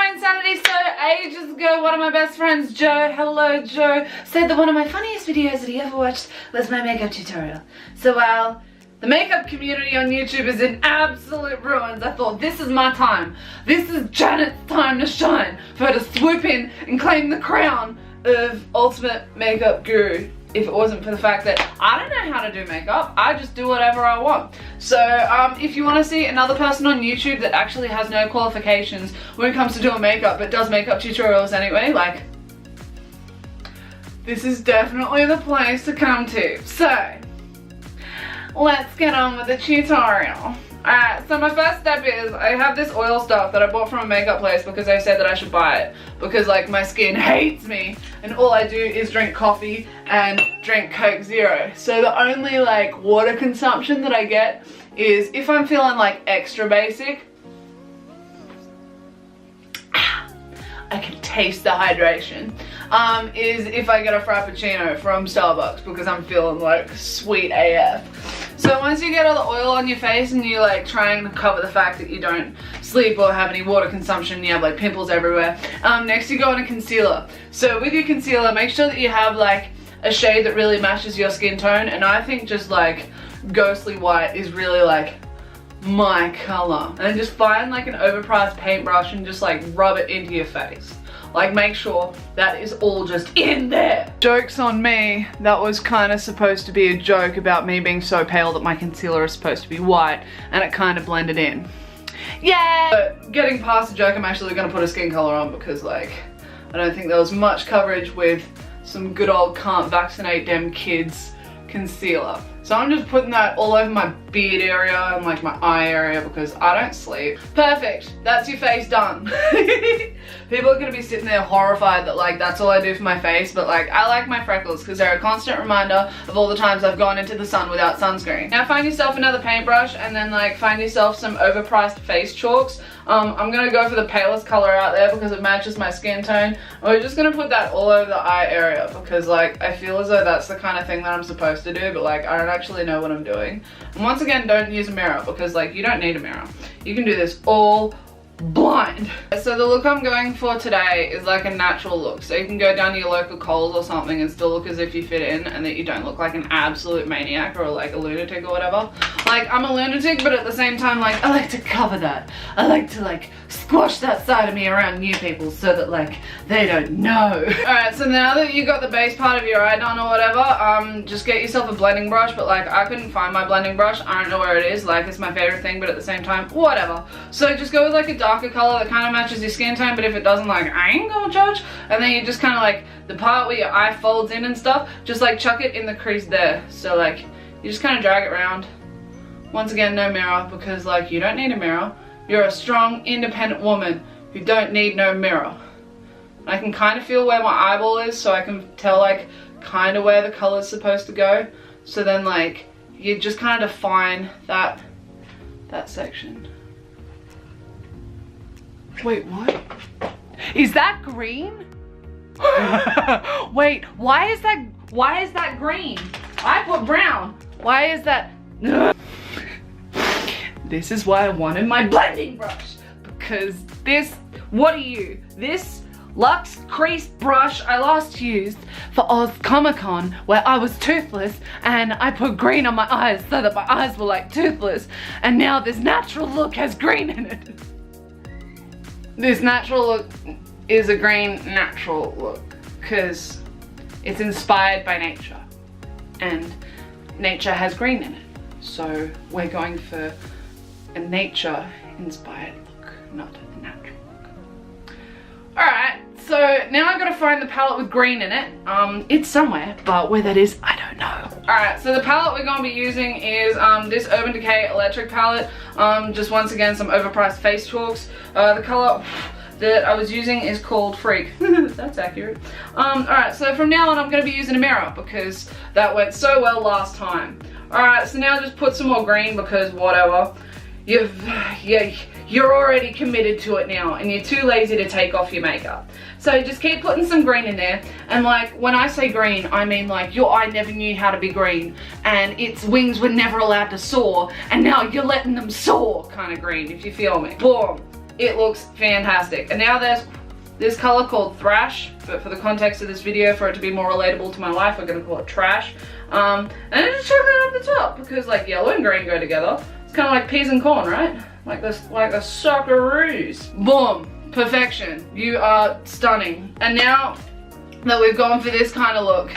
my insanity. So ages ago, one of my best friends, Joe, hello Joe, said that one of my funniest videos that he ever watched was my makeup tutorial. So while the makeup community on YouTube is in absolute ruins, I thought this is my time. This is Janet's time to shine, for her to swoop in and claim the crown of ultimate makeup guru. If it wasn't for the fact that I don't know how to do makeup, I just do whatever I want. So if you want to see another person on YouTube that actually has no qualifications when it comes to doing makeup but does makeup tutorials anyway, like, this is definitely the place to come to. So let's get on with the tutorial. Alright, so my first step is I have this oil stuff that I bought from a makeup place because they said that I should buy it because like my skin hates me and all I do is drink coffee and drink Coke Zero. So the only like water consumption that I get is if I'm feeling like extra basic. I can taste the hydration. Is if I get a Frappuccino from Starbucks because I'm feeling like sweet AF. So once you get all the oil on your face and you like trying to cover the fact that you don't sleep or have any water consumption, you have like pimples everywhere, next you go on a concealer. So with your concealer, make sure that you have like a shade that really matches your skin tone, and I think just like ghostly white is really like my color. And just find like an overpriced paintbrush and just like rub it into your face. Like make sure that is all just in there. Joke's on me. That was kind of supposed to be a joke about me being so pale that my concealer is supposed to be white, and it kind of blended in. Yay! But getting past the joke, I'm actually gonna put a skin color on because like, I don't think there was much coverage with some good old can't vaccinate them kids concealer. So I'm just putting that all over my beard area and like my eye area because I don't sleep. Perfect, that's your face done. People are gonna be sitting there horrified that like that's all I do for my face, but like I like my freckles because they're a constant reminder of all the times I've gone into the sun without sunscreen. Now find yourself another paintbrush and then like find yourself some overpriced face chalks. I'm gonna go for the palest color out there because it matches my skin tone. We're just gonna put that all over the eye area because like I feel as though that's the kind of thing that I'm supposed to do, but like I don't actually know what I'm doing. And once again, don't use a mirror because like you don't need a mirror. You can do this all blind. So the look I'm going for today is like a natural look. So you can go down to your local Kohl's or something and still look as if you fit in and that you don't look like an absolute maniac or like a lunatic or whatever. Like I'm a lunatic, but at the same time like I like to cover that. I like to like squash that side of me around new people so that like they don't know. Alright, so now that you got the base part of your eye done or whatever, just get yourself a blending brush, but like I couldn't find my blending brush. I don't know where it is. Like it's my favorite thing, but at the same time, whatever. So just go with like a darker color that kind of matches your skin tone, but if it doesn't, like I ain't gonna judge. And then you just kind of like the part where your eye folds in and stuff, just like chuck it in the crease there. So like you just kind of drag it around. Once again, no mirror because like you don't need a mirror. You're a strong, independent woman who don't need no mirror. I can kind of feel where my eyeball is, so I can tell like kind of where the color's supposed to go. So then like you just kind of define that section. Wait, what? Is that green? Wait, why is that green? I put brown. Why is that? This is why I wanted my blending brush. Because this, what are you? This Luxe crease brush I last used for Oz Comic Con where I was toothless and I put green on my eyes so that my eyes were like toothless, and now this natural look has green in it. This natural look is a green natural look because it's inspired by nature and nature has green in it. So we're going for a nature inspired look, not a natural look. Alright, so now I've got to find the palette with green in it. It's somewhere, but where that is, I don't know. Alright, so the palette we're going to be using is this Urban Decay Electric palette. Just once again, some overpriced face chalks. The color that I was using is called Freak. That's accurate. Alright, so from now on I'm going to be using a mirror because that went so well last time. Alright, so now just put some more green because whatever. You're already committed to it now and you're too lazy to take off your makeup. So just keep putting some green in there, and like when I say green, I mean like your eye never knew how to be green and its wings were never allowed to soar and now you're letting them soar kind of green, if you feel me. Boom. it looks fantastic. And now there's this color called Thrash, but for the context of this video, for it to be more relatable to my life, we're gonna call it Trash. And then just chuck it up the top, because like yellow and green go together. It's kind of like peas and corn, right? Like this, like a Socceroos. Boom, perfection. You are stunning. And now that we've gone for this kind of look,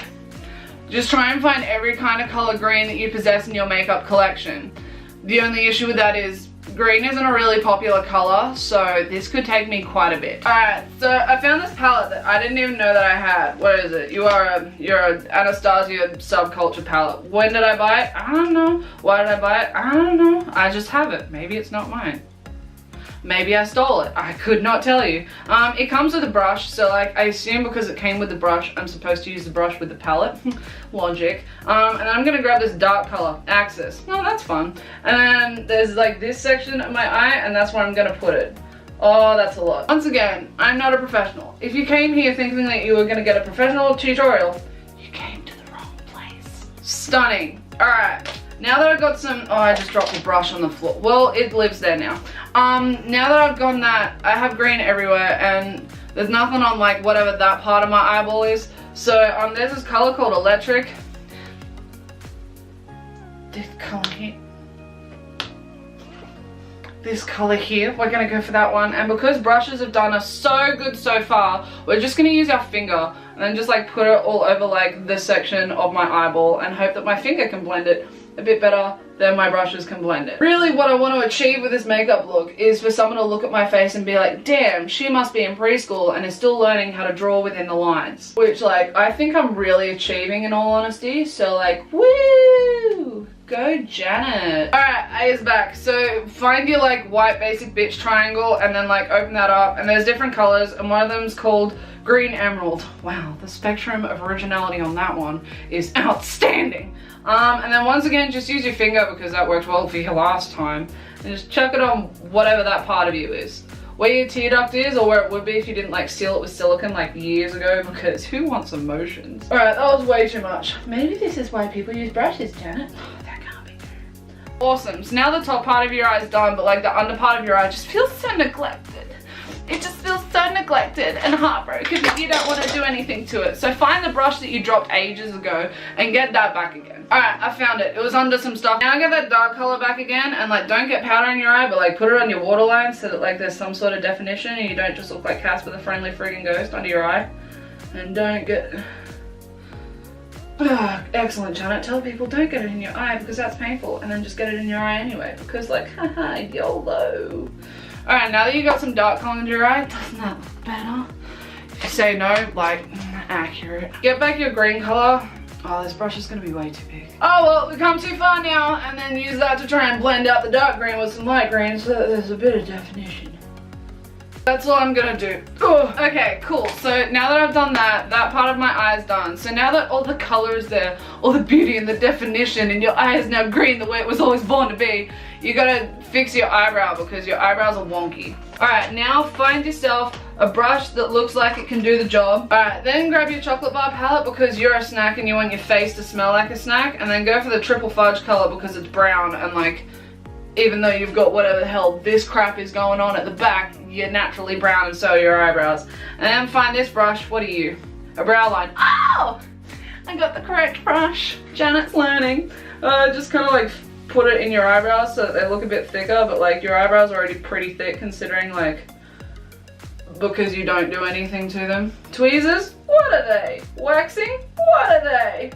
just try and find every kind of color green that you possess in your makeup collection. The only issue with that is green isn't a really popular color, so this could take me quite a bit. Alright, so I found this palette that I didn't even know that I had. What is it? You're an Anastasia Subculture palette. When did I buy it? I don't know. Why did I buy it? I don't know. I just have it. Maybe it's not mine. Maybe I stole it. I could not tell you. It comes with a brush, so like I assume because it came with the brush, I'm supposed to use the brush with the palette. Logic. And I'm gonna grab this dark color, Axis. Oh, that's fun. And then there's like this section of my eye, and that's where I'm gonna put it. Oh, that's a lot. Once again, I'm not a professional. If you came here thinking that you were gonna get a professional tutorial, you came to the wrong place. Stunning. Alright. Now that I've got some, oh, I just dropped the brush on the floor. Well, it lives there now. Now that I've gone that, I have green everywhere, and there's nothing on like whatever that part of my eyeball is. So there's this color called Electric. This color here. This color here, we're gonna go for that one. And because brushes have done us so good so far, we're just gonna use our finger and then just like put it all over like this section of my eyeball and hope that my finger can blend it a bit better than my brushes can blend it. Really what I want to achieve with this makeup look is for someone to look at my face and be like, damn, she must be in preschool and is still learning how to draw within the lines. Which like, I think I'm really achieving in all honesty. So like, woo! Go Janet. Alright, A is back. So find your like white basic bitch triangle and then like open that up, and there's different colors, and one of them is called Green Emerald. Wow, the spectrum of originality on that one is outstanding. And then once again, just use your finger because that worked well for you last time, and just chuck it on whatever that part of you is. Where your tear duct is, or where it would be if you didn't like seal it with silicone like years ago, because who wants emotions? Alright, that was way too much. Maybe this is why people use brushes, Janet. That can't be true. Awesome, so now the top part of your eye is done, but like the under part of your eye just feels so neglected. It just feels so neglected and heartbroken that you don't want to do anything to it. So find the brush that you dropped ages ago and get that back again. Alright, I found it. It was under some stuff. Now get that dark color back again, and like don't get powder in your eye, but like put it on your waterline so that like there's some sort of definition and you don't just look like Casper the Friendly Friggin' Ghost under your eye. And don't get... excellent, Janet. Tell people don't get it in your eye because that's painful, and then just get it in your eye anyway because like, haha, YOLO. Alright, now that you got some dark color into your eye, doesn't that look better? If you say no, like, accurate. Get back your green color. Oh, this brush is gonna be way too big. Oh well, we've come too far now, and then use that to try and blend out the dark green with some light green so that there's a bit of definition. That's all I'm gonna do. Ugh. Okay, cool. So now that I've done that, that part of my eye is done. So now that all the color is there, all the beauty and the definition, and your eye is now green the way it was always born to be, you gotta fix your eyebrow because your eyebrows are wonky. Alright, now find yourself a brush that looks like it can do the job. Alright, then grab your chocolate bar palette because you're a snack and you want your face to smell like a snack, and then go for the triple fudge color because it's brown, and like, even though you've got whatever the hell this crap is going on at the back, you're naturally brown and so are your eyebrows. And then find this brush. What are you? A brow line. Oh! I got the correct brush. Janet's learning. Just kind of like put it in your eyebrows so that they look a bit thicker, but like your eyebrows are already pretty thick considering like, because you don't do anything to them. Tweezers? What are they? Waxing? What are they?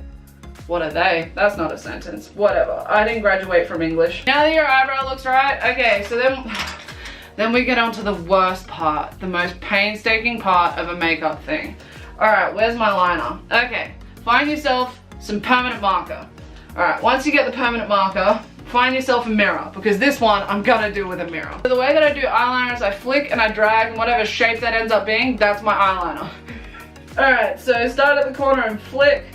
What are they? That's not a sentence. Whatever. I didn't graduate from English. Now that your eyebrow looks right, okay, so then we get on to the worst part, the most painstaking part of a makeup thing. Alright, where's my liner? Okay, find yourself some permanent marker. Alright, once you get the permanent marker, find yourself a mirror, because this one I'm gonna do with a mirror. So the way that I do eyeliner is I flick and I drag, and whatever shape that ends up being, that's my eyeliner. Alright, so start at the corner and flick.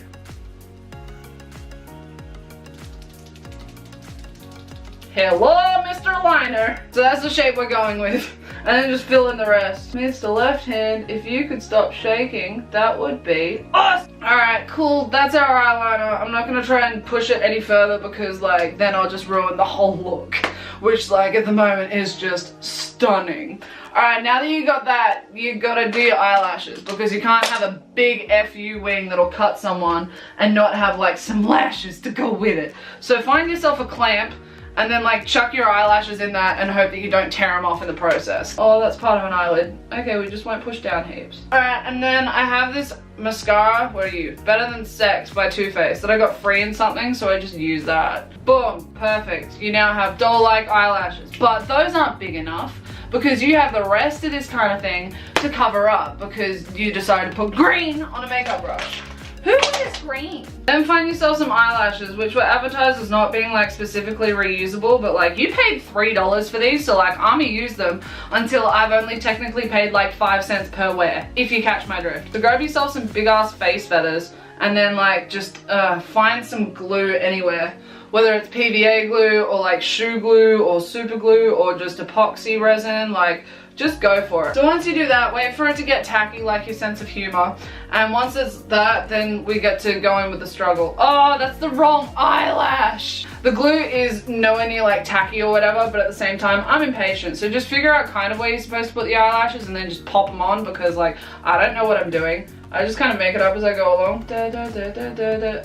Hello, Mr. Liner. So that's the shape we're going with. And then just fill in the rest. Mr. Left Hand, if you could stop shaking, that would be awesome. Alright, cool. That's our eyeliner. I'm not going to try and push it any further because, like, then I'll just ruin the whole look. Which, like, at the moment is just stunning. Alright, now that you got that, you gotta do your eyelashes because you can't have a big FU wing that'll cut someone and not have, like, some lashes to go with it. So find yourself a clamp and then, like, chuck your eyelashes in that and hope that you don't tear them off in the process. Oh, that's part of an eyelid. Okay, we just won't push down heaps. Alright, and then I have this mascara, what are you? Better Than Sex by Too Faced that I got free in something, so I just use that. Boom, perfect. You now have doll-like eyelashes. But those aren't big enough because you have the rest of this kind of thing to cover up because you decided to put green on a makeup brush. Who wears green? Then find yourself some eyelashes, which were advertised as not being, like, specifically reusable, but, like, you paid $3 for these, so, like, I'm gonna use them until I've only technically paid, like, 5 cents per wear, if you catch my drift. So grab yourself some big-ass face feathers, and then, like, just find some glue anywhere. Whether it's PVA glue, or, like, shoe glue, or super glue, or just epoxy resin, like, just go for it. So once you do that, wait for it to get tacky, like your sense of humor. And once it's that, then we get to go in with the struggle. Oh, that's the wrong eyelash. The glue is nowhere near, like, tacky or whatever, but at the same time, I'm impatient. So just figure out kind of where you're supposed to put the eyelashes and then just pop them on because, like, I don't know what I'm doing. I just kind of make it up as I go along.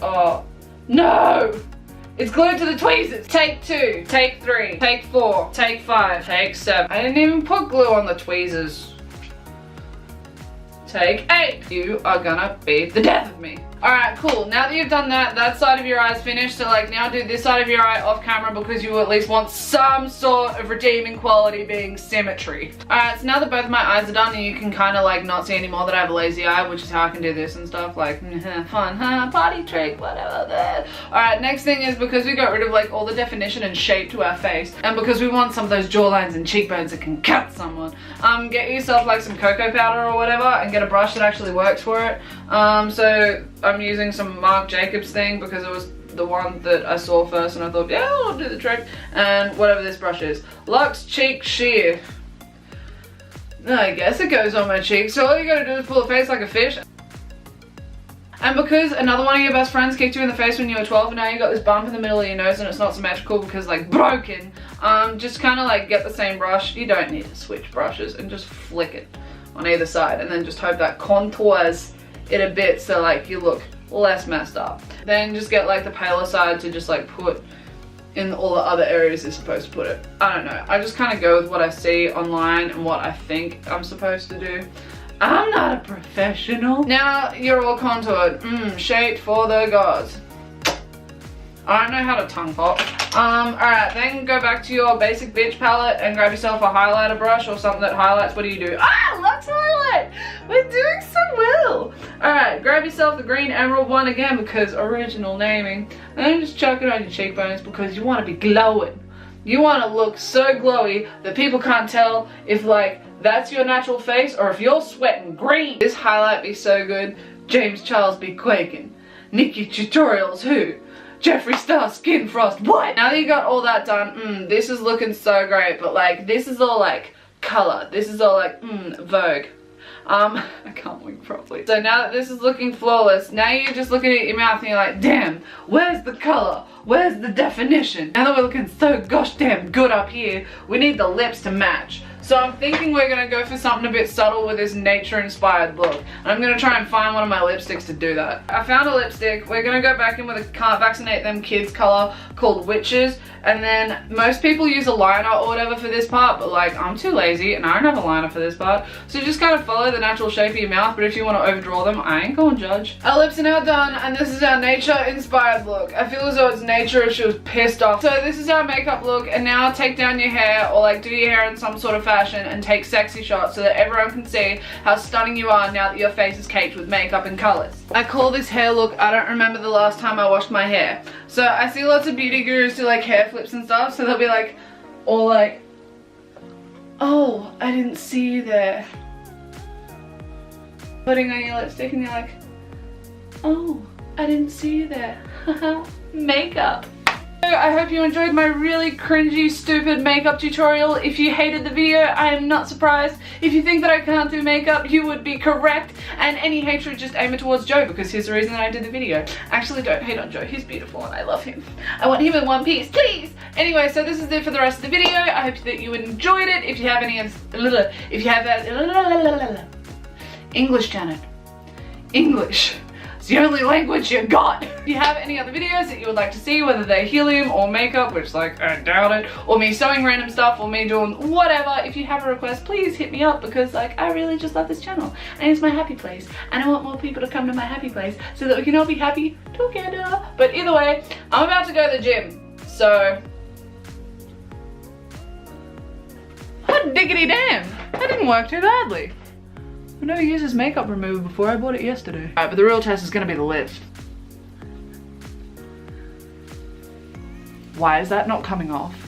Oh, no! It's glued to the tweezers. Take 2, take 3, take 4, take 5, take 7. I didn't even put glue on the tweezers. Take 8. You are gonna be the death of me. Alright, cool. Now that you've done that, that side of your eye is finished. So, like, now do this side of your eye off camera because you at least want some sort of redeeming quality being symmetry. Alright, so now that both my eyes are done and you can kind of, like, not see anymore that I have a lazy eye, which is how I can do this and stuff, like, fun, party trick, whatever. Alright, next thing is because we got rid of, like, all the definition and shape to our face, and because we want some of those jawlines and cheekbones that can cut someone, get yourself, like, some cocoa powder or whatever and get a brush that actually works for it. So I'm using some Marc Jacobs thing because it was the one that I saw first and I thought, yeah, I'll do the trick. And whatever this brush is. Luxe Cheek Sheer. I guess it goes on my cheeks. So all you gotta do is pull the face like a fish. And because another one of your best friends kicked you in the face when you were 12 and now you got this bump in the middle of your nose and it's not symmetrical because, like, broken, just kind of, like, get the same brush. You don't need to switch brushes and just flick it on either side and then just hope that contours it a bit so, like, you look less messed up. Then just get, like, the paler side to just, like, put in all the other areas you're supposed to put it. I don't know. I just kind of go with what I see online and what I think I'm supposed to do. I'm not a professional. Now you're all contoured. Shaped for the gods. I don't know how to tongue pop. Alright, then go back to your basic bitch palette and grab yourself a highlighter brush or something that highlights. What do you do? Ah, Luxe Highlight! We're doing so well! Alright, grab yourself the green emerald one again because original naming. And then just chuck it on your cheekbones because you want to be glowing. You want to look so glowy that people can't tell if, like, that's your natural face or if you're sweating green. This highlight be so good, James Charles be quaking. Nikki Tutorials who? Jeffree Star Skin Frost, what? Now that you got all that done, this is looking so great, but, like, this is all, like, color. This is all, like, Vogue. I can't wink properly. So now that this is looking flawless, now you're just looking at your mouth and you're like, damn, where's the color? Where's the definition? Now that we're looking so gosh damn good up here, we need the lips to match. So I'm thinking we're gonna go for something a bit subtle with this nature-inspired look. And I'm gonna try and find one of my lipsticks to do that. I found a lipstick. We're gonna go back in with a Can't Vaccinate Them Kids color called Witches. And then most people use a liner or whatever for this part, but, like, I'm too lazy and I don't have a liner for this part. So just kind of follow the natural shape of your mouth, but if you want to overdraw them, I ain't gonna judge. Our lips are now done and this is our nature-inspired look. I feel as though it's nature if she was pissed off. So this is our makeup look, and now take down your hair or, like, do your hair in some sort of fashion and take sexy shots so that everyone can see how stunning you are now that your face is caked with makeup and colors. I call this hair look, I don't remember the last time I washed my hair. So I see lots of beauty gurus do, like, hair flips and stuff, so they'll be like, all like, oh, I didn't see you there. Putting on your lipstick and you're like, oh, I didn't see you there. Makeup. I hope you enjoyed my really cringy, stupid makeup tutorial. If you hated the video, I am not surprised. If you think that I can't do makeup, you would be correct. And any hatred, just aim it towards Joe, because here's the reason that I did the video. Actually, don't hate on Joe. He's beautiful and I love him. I want him in one piece, please. Anyway, so this is it for the rest of the video. I hope that you enjoyed it. If you have any, English, Janet. English. It's the only language you got. If you have any other videos that you would like to see, whether they're helium or makeup, which like I doubt it, or me sewing random stuff, or me doing whatever, if you have a request, please hit me up, because like I really just love this channel and it's my happy place, and I want more people to come to my happy place so that we can all be happy together. But either way, I'm about to go to the gym, so hot diggity damn, that didn't work too badly. I've never used this makeup remover before. I bought it yesterday. Alright, but the real test is gonna be the lift. Why is that not coming off?